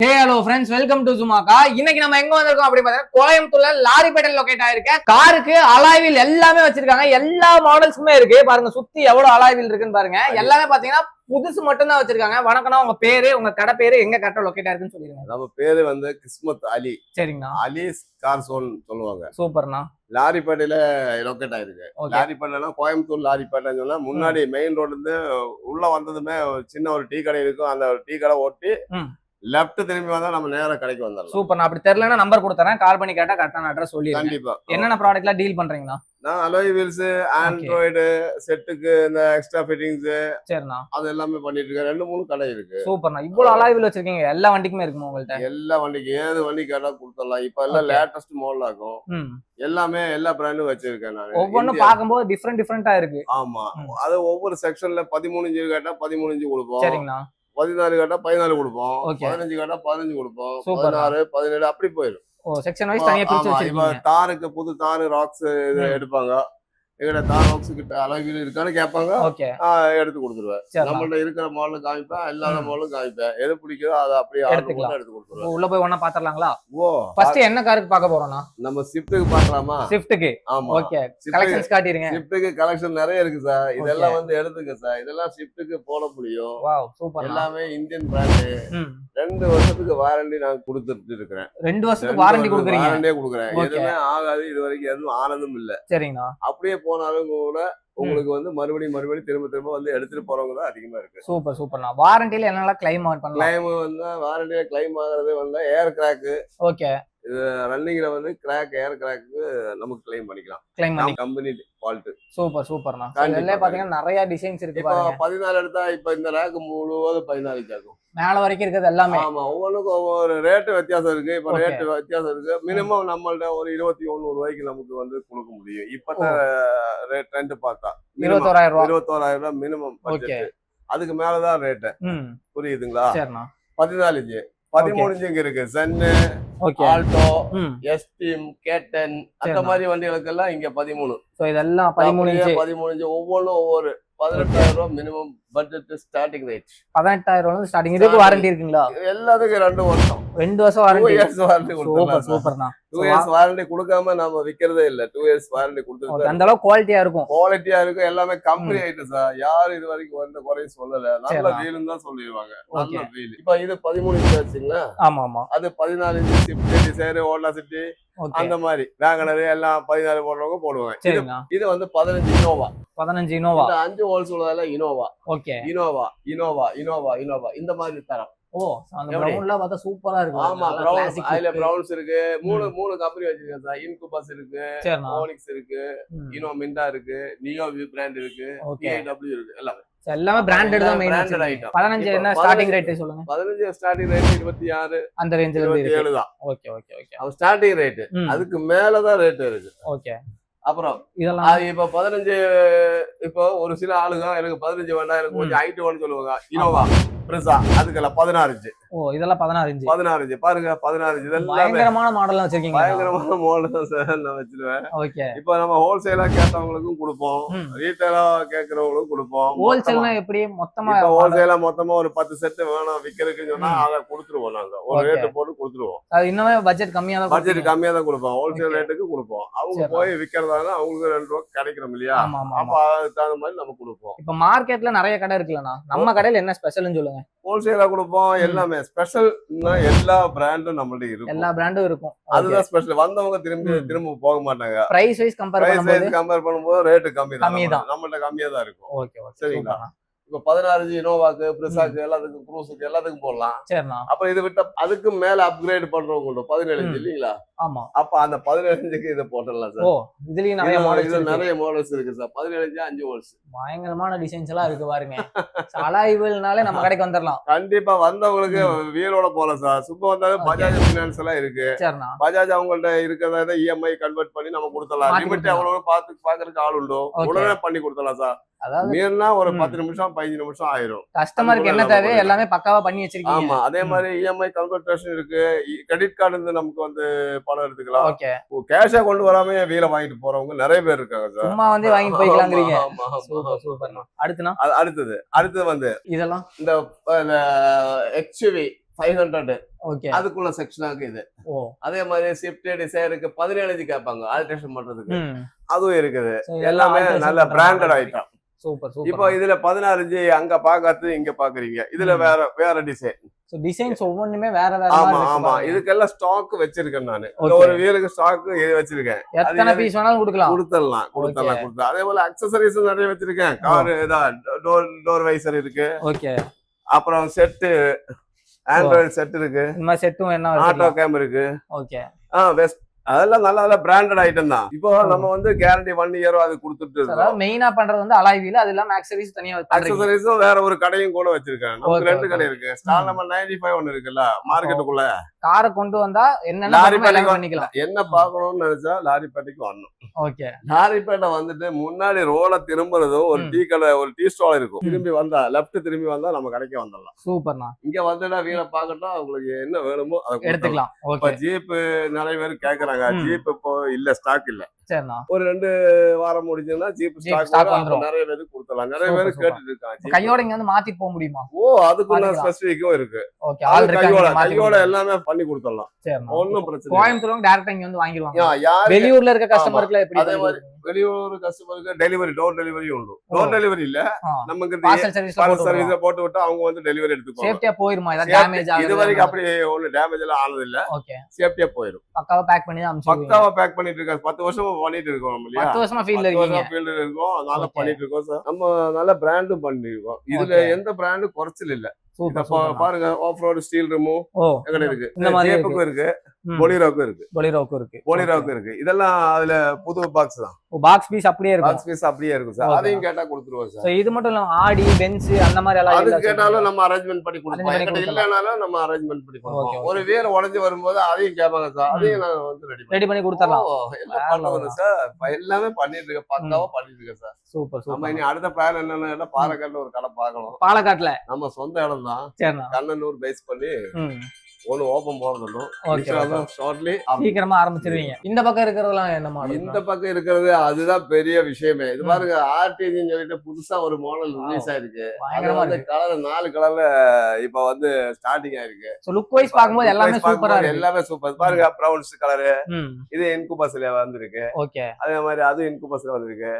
Hey hello friends, welcome to சுமாக்கா. இன்னைக்கு நம்ம எங்க வந்திருக்கோம் அப்படி பார்த்தீங்கன்னா கோயம்புத்தூர்ல லாரிப்பேட்டையில் லொகேட் ஆயிருக்க காருக்கு அலாய்வில் எல்லாமே வச்சிருக்காங்க. எல்லா மாடல்ஸுமே இருக்கு. பாருங்க சுத்தி எவ்வளவு அலாய்வில் இருக்குன்னு பாருங்க. எல்லாமே பாத்தீங்கன்னா புதுசு மட்டும் தான் வச்சிருக்காங்க. வணக்கம்னா உங்க பேரு, உங்க கடை பேரு, எங்க கரெக்டா லொகேட் ஆயிருக்குன்னு சொல்லிருங்க. நம்ம பேரு வந்து கிஸ்மத் அலி. சரிங்கண்ணா. அலி கார் சோன் சொல்லுவாங்க. சூப்பர்ண்ணா. லாரிப்பேட்டையில லொக்கேட் ஆயிருக்கு. லாரிப்பேட்டைனா கோயம்புத்தூர் லாரிப்பேட்டைன்னு சொன்னா முன்னாடி மெயின் ரோட்ல இருந்து உள்ள வந்ததுமே சின்ன ஒரு டீ கடை இருக்கும். அந்த டீ கடை ஓட்டி லெஃப்ட் திரும்பி வந்தா நம்ம நேரா கடைக்கு வந்துடலாம். சூப்பர். நான் அப்படி தெரியலன்னா நம்பர் கொடுத்தறேன், கால் பண்ணி கேட்டா கரெக்டான அட்ரஸ் சொல்லி. கண்டிப்பா. என்னென்ன ப்ராடக்ட்லாம் டீல் பண்றீங்களா? நான் அலாய் வீல்ஸ், ஆண்ட்ராய்டு செட்டுக்கு இந்த எக்ஸ்ட்ரா ஃபிட்டிங்ஸ், சரிண்ணா, அது எல்லாமே பண்ணிட்டு இருக்கேன். 2-3 கடை இருக்கு. சூப்பர்ண்ணா. இவ்வளவு அலாய் வீல் வச்சிருக்கீங்க. எல்லா வண்டிக்குமே இருக்குமா உங்கள்ட்ட? எல்லா வண்டிக்கு ஏது வண்டி கேட்டா கொடுத்துடலாம். இப்ப எல்லாம் லேட்டஸ்ட் மாடல் ஆகும். எல்லாமே எல்லா பிராண்டும் வச்சிருக்கேன் நான். ஒவ்வொன்றும் பார்க்கும்போது டிஃப்ரெண்டா இருக்கு. ஆமா, அது ஒவ்வொரு செக்ஷன்ல 13 இன்ச் கேட்டா 13 இன்ச் கொடுப்போம். சரிங்கண்ணா. 14 கேட்டா 14 கொடுப்போம். 15 கேட்டா 15 கொடுப்போம். 16, 17 அப்படி போயிடும். செக்ஷன் வைஸ் தனியா பிரிச்சு வச்சிருக்கீங்க. தாருக்கு புது தாரு ராக்ஸ் எடுப்பாங்க. எங்கட தார் ராக்ஸ் கிட்ட அளவில் இருக்கான்னு கேட்பாங்க. எடுத்து கொடுத்துருவேன். நம்மள்ட்ட இருக்கிற மாடலும் காமிப்பேன், எல்லா மாடலும் காமிப்பேன். எது பிடிக்குதோ அதை அப்படியே எடுத்து கொடுத்துருவேன். உள்ள போய் ஒண்ணா பாத்திரலாங்களா? ஃபர்ஸ்ட் என்ன காருக்கு பார்க்க போறோம்னா நம்ம ஸ்விஃப்ட்டுக்கு பார்க்கலாமா? ஸ்விஃப்ட்டுக்கு. ஆமா, ஓகே. கலெக்ஷன்ஸ் காட்டிடுங்க. ஸ்விஃப்ட்டுக்கு கலெக்ஷன் நிறைய இருக்கு சார். இதெல்லாம் வந்து எடுத்துங்க சார். இதெல்லாம் ஸ்விஃப்ட்டுக்கு போட முடியும். Wow, super. எல்லாமே இந்தியன் பிராண்ட். 2 வருஷத்துக்கு வாரண்டி நான் கொடுத்துட்டு இருக்கிறேன். 2 வருஷத்துக்கு வாரண்டி கொடுக்குறீங்க? வாரண்டியே கொடுக்குறேன். எதுவுமே ஆகாது. இது வரைக்கும் எதுவும் ஆனதும் இல்ல. சரிங்களா. அப்படியே போனாலும் கூட உங்களுக்கு வந்து மறுபடியும் திரும்ப வந்து எடுத்துட்டு போறவங்க தான் அதிகமா இருக்கு. சூப்பர் சூப்பர்ண்ணா. வாரண்டில என்னெல்லாம் கிளைம் பண்ணலாம்? கிளைம் வந்து வாரண்டில கிளைம் ஆகுறது வந்து ஏர் கிராக். ஓகே. இது ரன்னிங்ல வந்து கிராக், ஏர் கிராக் நமக்கு கிளைம் பண்ணிக்கலாம். கிளைம் பண்ணி கம்பெனி ஃபால்ட். சூப்பர் சூப்பர்ண்ணா. இதுல பாத்தீங்கன்னா நிறைய டிசைன்ஸ் இருக்கு பாருங்க. 14 எடுத்தா இப்ப இந்த ரேக் முழுவதும் 14 ஆகும். மேல வரைக்கும் இருக்கிறது எல்லாமே. ஆமா, ஒவ்வொன்றுக்கும் ஒவ்வொரு ரேட்டு வித்தியாசம் இருக்கு. இப்ப ரேட்டு வித்தியாசம் இருக்கு. மினிமம் நம்மள்ட்ட ஒரு 2100 ரூபாய்க்கு நமக்கு வந்து கொடுக்க முடியும். இப்ப ரேட் ட்ரெண்ட் பார்த்தா 21,000 ரூபாய் மினிமம் பட்ஜெட். அதுக்கு மேலதான் ரேட்டு. புரியுதுங்களா? 14 இன்ச், 13 இன்ச் இருக்கு. சன்னு, ஆல்டோ, எஸ்டீம், கேட்டன் அந்த மாதிரி வண்டிகளுக்கு எல்லாம் இங்க 13. இதெல்லாம் 13 இன்ச். ஒவ்வொன்றும் ஒவ்வொரு 18,000 ரூபாய் மினிமம் பட்ஜெட் ஸ்டார்டிங் ரேட். 18,000 ரூபாய் ஸ்டார்டிங். இதுக்கு வாரண்டி இருக்குங்களா? எல்லாத்துக்கும் 2 வருஷம். 2 வருஷம் வாரண்டி. 2 இயர்ஸ் வாரண்டி கொடுத்துறோம். சூப்பர்ண்ணா. 2 இயர்ஸ் வாரண்டி கொடுக்காம நாம விக்கிறதே இல்ல. 2 இயர்ஸ் வாரண்டி கொடுத்துருக்கோம். அந்த அளவுக்கு குவாலிட்டியா இருக்கும். குவாலிட்டியா இருக்கும். எல்லாமே கம்பெனி ஐட்டம் சார். யாரும் இது வரைக்கும் வந்த குறையும் சொல்லல. நல்ல வீலும் தான் சொல்லிடுவாங்க. நல்ல வீல். இப்ப இது 13 இன்ச் வச்சுங்களா? ஆமா ஆமா. அது 14 inch Swift desire, Honda city அந்த மாதிரி வேகனர் எல்லாம் 14 போடுறவங்க போடுவாங்க. இது வந்து 15 இனோவா. 15 இனோவா. 5 ஹோல்ஸ் உள்ளதால இனோவா. ஓகே. இனோவா இந்த மாதிரி தரம். ஓ, அந்த பிரவுன்ல பார்த்தா சூப்பரா இருக்கு. ஆமா, பிரவுன். அதுல பிரவுன்ஸ் இருக்கு. மூணு கம்பெனி வச்சிருக்கேன் சார். இன்குபஸ் இருக்கு, ஓனிக்ஸ் இருக்கு, இனோ மிண்டா இருக்கு, நியோ பிராண்ட் இருக்கு, ஏடபிள்யூ இருக்கு. எல்லாமே பிராண்டட் தான். Branded item. 15 என்ன ஸ்டார்டிங் ரேட் சொல்லுங்க? 15 ஸ்டார்டிங் ரேட் 26 அந்த ரேஞ்சில இருந்து 27 தான். Okay okay okay. அது ஸ்டார்டிங் ரேட். அதுக்கு மேல தான் ரேட் இருக்கு. ஓகே. அப்புறம் இதெல்லாம் இப்ப 15 இப்போ ஒரு சில ஆளுங்க எனக்கு 15 வேண்டாம், எனக்கு கொஞ்சம் ஹைட் வேணும்னு சொல்லுவாங்க. இனோவா பிரசா அதுக்கெல்லாம் 16 இன்ச். ஓ, இதெல்லாம் 16 இன்ச். 16 இன்ச் பாருங்க. 16 இன்ச். இதெல்லாம் பயங்கரமான மாடல்லாம் வச்சிருக்கீங்க. பயங்கரமான மாடல் தான் சார் நான் வச்சிருவேன். ஓகே. இப்போ நம்ம ஹோல்சேலா கேட்டவங்களுக்கும் கொடுப்போம், ரீட்டைலா கேக்குறவங்களுக்கும் கொடுப்போம். ஹோல்சேல்னா எப்படி? மொத்தமா ஹோல்சேலா மொத்தமா ஒரு 10 செட் வேணும் விக்கிறதுக்குன்னு சொன்னா அதை கொடுத்துருவோம். நாங்க ஒரு ரேட்டு போட்டு கொடுத்துருவோம். அது இன்னுமே பட்ஜெட் கம்மியா தான் கொடுப்போம். ஹோல்சேல் ரேட்டுக்கு கொடுப்போம். அவங்க போய் விக்கிறதால அவங்களுக்கு 2 ரூபா கிடைக்கிறோம் இல்லையா? அப்ப அதுக்கு தகுந்த மாதிரி நம்ம கொடுப்போம். இப்ப மார்க்கெட்ல நிறைய கடை இருக்குல்லண்ணா, நம்ம கடையில என்ன ஸ்பெஷல்னு சொல்லுங்க. ஹோல்சேலா கொடுப்போம். எல்லாமே ஸ்பெஷல். எல்லா பிராண்டும் நம்மள்ட்ட இருக்கும். எல்லா பிராண்டும் இருக்கும். அதுதான் ஸ்பெஷல். வந்தவங்க திரும்ப போக மாட்டாங்க. பிரைஸ் வைஸ் கம்பேர் பண்ணும்போது ரேட் கம்மி தான். நம்மள்ட்ட கம்மியா தான் இருக்கும். Okay okay. சரிங்களா? இப்ப 16 இனோவாக்கு, பிரிசாக்கு, எல்லாத்துக்கும் க்ரூஸுக்கு எல்லாத்துக்கும் போடலாம். சரிண்ணா. அப்ப இது விட்ட அதுக்கு மேல அப்கிரேட் பண்றவங்க உண்டு. 17 இன்ச் இல்லீங்களா? ஆமா. அப்ப அந்த 17 இன்ச்சுக்கு இதை போட்டுடலாம் சார். ஓ, இதுலயும் நிறைய மாடல்ஸ் இருக்கு சார். 17 inch 5 volts. பயங்கரமான டிசைன்ஸ் எல்லாம் இருக்கு பாருங்க. அலாய்வில்னாலே நம்ம கடைக்கு வந்துடலாம். கண்டிப்பா வந்தவங்களுக்கு வீலோட போலாம் சார். சும்மா வந்தாலும் பஜாஜ் பினான்ஸ் எல்லாம் இருக்கு. சரிண்ணா. பஜாஜ் அவங்கள்ட்ட இருக்கிறத இஎம்ஐ கன்வெர்ட் பண்ணி நம்ம கொடுத்துடலாம். லிமிட் எவ்வளவு பாக்குறதுக்கு ஆள் உண்டோ உடனே பண்ணி கொடுத்துடலாம் சார். மீறினா ஒரு 10 நிமிஷம் 15 நிமிஷம் ஆயிரும். கஸ்டமருக்கு என்ன தேவை எல்லாமே பக்காவா பண்ணி வச்சிருக்கீங்க. ஆமா, அதே மாதிரி இஎம்ஐ கன்வர்டேஷன் இருக்கு. கிரெடிட் கார்டு இருந்து நமக்கு வந்து பணம் எடுத்துக்கலாம். ஓகே. கேஷா கொண்டு வராம வீல வாங்கிட்டு போறவங்க நிறைய பேர் இருக்காங்க சார். சும்மா வந்து வாங்கி போய்க்கலாம்ங்கறீங்க. Super super. அடுத்து வந்து இதெல்லாம் இந்த XUV 500 ஓகே. அதுக்குள்ள செக்ஷனாக்கு இது. ஓ. அதே மாதிரி ஸ்விஃப்ட் டிசைருக்கு 17 கேட்பாங்க ஆல்ட்ரேஷன் பண்றதுக்கு. ம். அதுவும் இருக்குது. So, இதெல்லாம் எல்லாமே alteration நல்ல பண்ற பிராண்டட் மாதிரி. ஐட்டம். சூப்பர் இப்போ சூப்பர். இதுல 16 அங்க பாக்காது இங்க பாக்குறீங்க. இதுல வேற டிசைன். சோ டிசைன்ஸ் ஒவ்வொன்றுமே வேற வேற ஆமா மாதிரி இருக்கு ஆமா பாருங்க. இதுக்கெல்லாம் ஸ்டாக் வச்சிருக்கேன் நானு. Okay. ஒரு வீலுக்கு ஸ்டாக் இது வச்சிருக்கேன். எத்தனை பீஸ் வேணாலும் கொடுக்கலாம். கொடுத்தலாம். அதே போல அக்சசரிஸ் நிறைய வச்சிருக்கேன். கார் இதான் டோர் வைசர் இருக்கு. ஓகே. அப்புறம் செட்டு ஆண்ட்ராய்டு செட் இருக்கு. இந்த மாதிரி செட்டும் என்ன ஆட்டோ கேம் இருக்கு. ஓகே. வெஸ்ட் அதெல்லாம் நல்ல பிராண்டட் ஐட்டம் தான். இப்போ நம்ம வந்து கேரண்டி 1 இயர் அது கொடுத்துட்டு இருக்கோம். அதாவது மெயினா பண்றது வந்து அலாய் வீல், அது இல்லாம ஆக்சசரிஸ் தனியா வச்சிருக்கீங்க. அக்சசரிஸும் வேற ஒரு கடையும் கூட வச்சிருக்கேன். நமக்கு Okay, 2 கடை இருக்கு. ஸ்டால் நம்பர் 95 ஒன்னு இருக்குல்ல மார்க்கெட்டுக்குள்ள. காரை கொண்டு வந்தா என்னென்ன லாரிப்பேட்டைக்கு பண்ணிக்கலாம். என்ன பார்க்கணும்னு நினைச்சா லாரிப்பேட்டைக்கு வரணும். ஓகே. லாரிப்பேட்டை வந்துட்டு முன்னாடி ரோட திரும்புறதும் ஒரு டீ கடை ஒரு டீ ஸ்டால் இருக்கும். திரும்பி வந்தா லெஃப்ட் திரும்பி வந்தா நம்ம கடைக்கு வந்துடலாம். சூப்பர்ண்ணா. இங்க வந்துட்டா வீல பாக்கட்டும் உங்களுக்கு என்ன வேணுமோ அதை எடுத்துக்கலாம். ஓகே. ஜீப் நிறைய பேர் கேக்குறாங்க. ஜீப் இப்போ இல்ல ஸ்டாக் இல்ல. சரிண்ணா. ஒரு 2 வாரம் முடிஞ்சதுன்னா ஜீப் stock ஸ்டாக் வந்துரும். நிறைய பேருக்கு கொடுத்துடலாம். நிறைய பேர் கேட்டுட்டு இருக்காங்க. கையோட இங்க வந்து மாத்திட்டு போக முடியுமா? ஓ அதுக்குள்ள ஸ்பெசிபிக்கும் இருக்கு. ஓகே. ஆல் கையோட எல்லாமே பண்ணி கொடுத்துடலாம். சரிண்ணா. ஒன்னும் பிரச்சனை கோயம்புத்தூர்ல டைரக்டா இங்க வந்து வாங்கிடுவாங்க. யாரு வெளியூர்ல இருக்க கஸ்டமர்க்குலாம் எப்படி? அதே மாதிரி வெளியூர் கஸ்டமருக்கு டெலிவரி டோர் டெலிவரி உண்டு. டோர் டெலிவரி இல்ல நமக்கு பார்சல் சர்வீஸ்ல போட்டு விட்டா அவங்க வந்து டெலிவரி எடுத்துக்குவாங்க. சேஃப்டியா போயிருமா? ஏதாவது டேமேஜ் ஆகுது? இது வரைக்கும் அப்படி ஒண்ணு டேமேஜ் எல்லாம் ஆனது இல்ல. ஓகே. சேஃப்டியா போயிடும். பக்காவா பேக் பண்ணி தான் அனுப்பிடுவீங்க. பக்காவா பேக் பண்ணிட்டு இருக்கோம். 10 வருஷமா பண்ணிட்டு இருக்கோம் நம்ம இல்லையா? 10 வருஷமா ஃபீல்ட்ல இருக்கீங்க. ஃபீல்ட்ல இருக்கோம். அதனால பண்ணிட்டு இருக்கோம் சார். நம்ம நல்ல பிராண்டும் பண்ணிருக்கோம். இதுல எந்த பிராண்டும் குறைச்சல் இல்ல. பாருங்க ஆஃப் ரோட் ஸ்டீல் ரிமூவ் எங்க இருக்கு. இந்த மாதிரி ஜேப்புக்கும் இருக்கு. பொலிரோக்கும் இருக்கு. பொலிரோக்கும் இருக்கு. இதெல்லாம் அதுல புது பாக்ஸ் தான். பாக்ஸ் பீஸ் அப்படியே இருக்கும். பாக்ஸ் பீஸ் அப்படியே இருக்கும் சார். அதையும் கேட்டா கொடுத்துருவோம் சார். இது மட்டும் இல்ல ஆடி பென்ஸ் அந்த மாதிரி எல்லாம் அது கேட்டாலும் நம்ம அரேஞ்ச்மெண்ட் பண்ணி கொடுப்போம். என்கிட்ட இல்லனாலும் நம்ம அரேஞ்ச்மெண்ட் பண்ணி கொடுப்போம். ஒரு வீல் உடைஞ்சு வரும்போது அதையும் கேட்பாங்க சார். அதையும் நான் வந்து ரெடி பண்ணி கொடுத்துறலாம். எல்லாம் பண்ணுவோம் சார். எல்லாமே பண்ணிட்டு இருக்கேன். பக்காவா பண்ணிட்டு இருக்கேன் சார். சூப்பர். நம்ம இனி அடுத்த பிளான் என்னன்னா பாலக்காட்டுல ஒரு கடை பார்க்கணும். பாலக்காட்டுல நம்ம சொந்த இடம் தான். கண்ணனூர் பேஸ் பண்ணி ஒன்னு ஓபன் போறதும் சீக்கிரமா ஆரம்பிச்சிருவீங்க. இந்த பக்கம் இருக்கிறதெல்லாம் என்ன மாடல்? இந்த பக்கம் இருக்கிறது அதுதான் பெரிய விஷயமே. இது பாருங்க ஆர்டிஜின்னு சொல்லிட்டு புதுசா ஒரு மாடல் ரிலீஸ் ஆயிருக்கு. கலர் 4 கலர்ல இப்ப வந்து ஸ்டார்டிங் ஆயிருக்கு. லுக் வைஸ் பாக்கும்போது எல்லாமே சூப்பரா இருக்கு. எல்லாமே சூப்பர். பாருங்க ப்ரௌன்ஸ் கலரு. இது இன்குபஸ்ல வந்திருக்கு. ஓகே. அதே மாதிரி அது இன்குபஸ்ல வந்திருக்கு.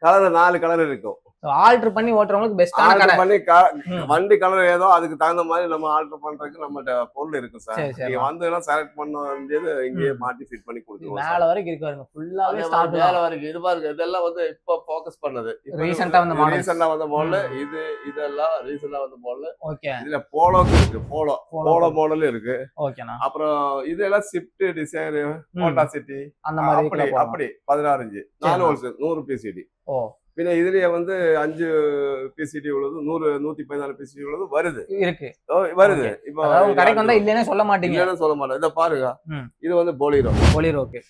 கலர் 4 கலர் இருக்கும். ஆல்டர் பண்ணி ஓட்டுறவங்களுக்கு பெஸ்டான கடை. பண்ணி வண்டி கலர் ஏதோ அதுக்கு தகுந்த மாதிரி நம்ம ஆல்டர் பண்றதுக்கு நம்மட்ட பொருள் இருக்கு சார். நீங்க வந்தீங்கன்னா செலக்ட் பண்ண வேண்டியது இங்கேயே மாட்டி ஃபிட் பண்ணி கொடுத்துருவோம். மேல வரைக்கும் இருக்கு பாருங்க. ஃபுல்லாவே ஸ்டார்ட் மேல வரைக்கும். இது பாருங்க இதெல்லாம் வந்து இப்ப ஃபோக்கஸ் பண்ணது. ரீசன்ட்டா வந்த மாடல். இதெல்லாம் ரீசன்ட்டா வந்த மாடல். ஓகே. இதுல போலோக்கு இருக்கு. போலோ மாடல் இருக்கு. ஓகேனா. அப்புறம் இதெல்லாம் ஸ்விஃப்ட் டிசைர் ஹோண்டா சிட்டி அந்த மாதிரி அப்படி 16 4 ஹோல்ஸ் 100 பிசிடி. ஓ. பின்ன இதுலயே வந்து 5 பிசிடி உள்ளது 114 பிசிடி உள்ளது வருது. இப்போ கடைக்கு வந்தா இல்லன்னு சொல்ல மாட்டீங்க. இல்லன்னு சொல்ல மாட்டேன். இத பாருங்க. இது வந்து பொலிரோ.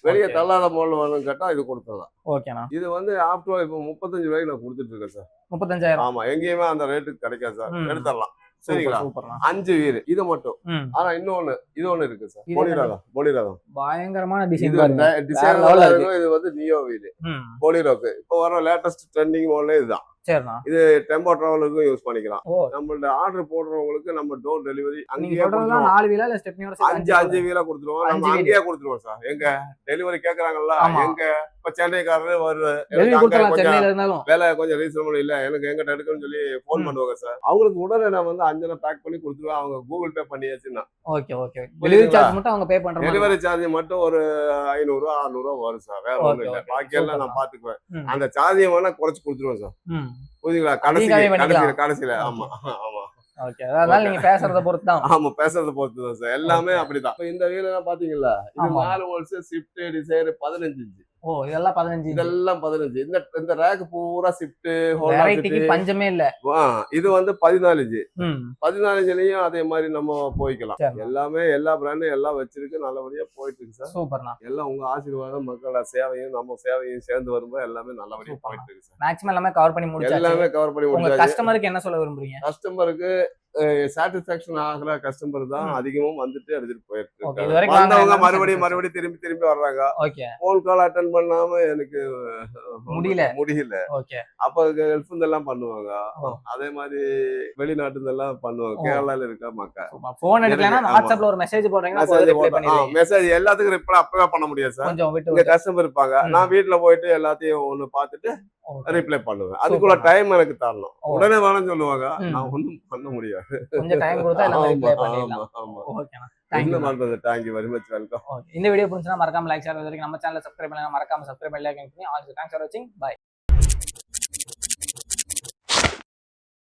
வெளிய தள்ளாத மாடல் வேணும்னு கேட்டா இது கொடுத்தலாம். ஓகேனா. இது வந்து ஆஃப்டர் இப்போ 35 ரூபாய்க்கு நான் கொடுத்துட்டு இருக்கேன் சார். 35,000. ஆமா எங்கேயுமே அந்த ரேட்டுக்கு கிடைக்காது சார். எடுத்துடலாம். சரிங்களா? 5 வீல் இது மட்டும். ஆனா இன்னொன்னு இது ஒண்ணு இருக்கு சார். பொலிரோ பயங்கரமான டிசைன் பாருங்க. டிசைன் இது வந்து நியோ வீல். பொலிரோக்கு இப்போ வர லேட்டஸ்ட் ட்ரெண்டிங் மாடல் இதுதான். சரிண்ணா. இது டெம்போ டிராவலுக்கும் யூஸ் பண்ணிக்கலாம். நம்மள்ட்ட ஆர்டர் போடுறவங்களுக்கு நம்ம டோர் டெலிவரி அங்கேயே 4 வீலா இல்ல ஸ்டெப்னியோட 5 வீலா கொடுத்துருவோம். நம்ம அங்கேயே கொடுத்துருவோம் சார். எங்க டெலிவரி கேக்குறாங்கல்ல எங்க இப்ப சென்னைக்காரரு வருது வேலை கொஞ்சம் ரீசனபிள் இல்ல எனக்கு எங்கிட்ட எடுக்கணும்னு சொல்லி போன் பண்ணுவாங்க சார். அவங்களுக்கு உடனே நான் வந்து 5 பேக் பண்ணி கொடுத்துருவேன். அவங்க கூகுள் பே பண்ணியாச்சுன்னா டெலிவரி சார்ஜ் மட்டும் ஒரு 500 600 வரும் சார். வேற ஒண்ணும் இல்ல. பாக்கி எல்லாம் நான் பாத்துக்குவேன். அந்த சார்ஜை வேணா குறைச்சு கொடுத்துருவேன் சார். புரியுதுங்களா? கடைசியில ஆமா ஆமா. அதனால நீங்க பேசுறத பொறுத்து தான். ஆமா பேசுறத பொறுத்து தான் சார். எல்லாமே அப்படிதான். இந்த வீல் எல்லாம் பாத்தீங்களா? இது 4 வோல்ட்ஸ் ஸ்விஃப்ட் டிசைர் 15 இன்ச். ஓ இதெல்லாம் 15. இதெல்லாம் 15. இந்த ரேக் பூரா ஸ்விஃப்ட் வெரைட்டிக்கு பஞ்சமே இல்ல. இது வந்து 14 இன்ச். 14 இன்ச்லயும் அதே மாதிரி நம்ம போய்க்கலாம். எல்லாமே எல்லா பிராண்டும் எல்லாம் வச்சிருக்கு. நல்லபடியா போயிட்டு இருக்கு சார். சூப்பர்ண்ணா. எல்லாம் உங்க ஆசீர்வாதம் மக்களோட சேவையும் நம்ம சேவையும் சேர்ந்து வரும்போது எல்லாமே நல்லபடியா போயிட்டு இருக்கு சார். மேக்ஸிமம் எல்லாமே கவர் பண்ணி முடிச்சாச்சு. எல்லாமே கவர் பண்ணி முடிச்சாச்சு. கஸ்டமருக்கு என்ன சொல்ல விரும்புறீங்க? கஸ்டமருக்கு சாட்டிஸ்பாக்சன் ஆகிற கஸ்டமர் தான் அதிகமும் வந்துட்டு எடுத்துட்டு போயிட்டு Okay, இருக்காங்க. இது வரைக்கும் வந்தவங்க வாங்கின மறுபடியும் எல்லாமே மறுபடியும் திரும்பி திரும்பி வர்றாங்க. ஓகே போன் கால் அட்டன் பண்ணாம எனக்கு முடியல. ஓகே அப்ப ஹெல்ப் எல்லாம் பண்ணுவாங்க. ஓ. அதே மாதிரி வெளிநாட்டுல எல்லாம் பண்ணுவாங்க. கேரளால இருக்க மக்கள் போன் எடுக்கலனா ஆமா. வாட்ஸ்அப்ல ஒரு மெசேஜ் போடுறீங்கன்னா போதும், reply பண்ணிடுவீங்க. மெசேஜ் எல்லாத்துக்கும் ரிப்ளை அப்பவே பண்ண முடியாது சார். கொஞ்சம் விட்டு இங்க கஸ்டமர் இருப்பாங்க. நான் வீட்டுல போயிட்டு எல்லாத்தையும் ஒண்ணு பார்த்துட்டு ரிப்ளை பண்ணுவேன். அதுக்குள்ள டைம் எனக்கு தரணும். உடனே வேணும்னு சொல்லுவாங்க. நான் ஒண்ணும் பண்ண முடியாது. கொஞ்சம் டைம் கொடுத்தா எல்லாமே ரிப்ளை ஆமா பண்ணிடலாம். ஆமா. ஓகேண்ணா, தேங்க் என்ன யூ. பண்றது? Thank you very much, welcome. இந்த வீடியோ பிடிச்சினா மறக்காம லைக் ஷேர் வரைக்கும் நம்ம சேனலை சப்ஸ்கிரைப் பண்ணலாம். மறக்காம சப்ஸ்கிரைப் பண்ணி லைக் பண்ணி ஆல் தேங்க்ஸ் ஃபார் வாட்சிங். பை.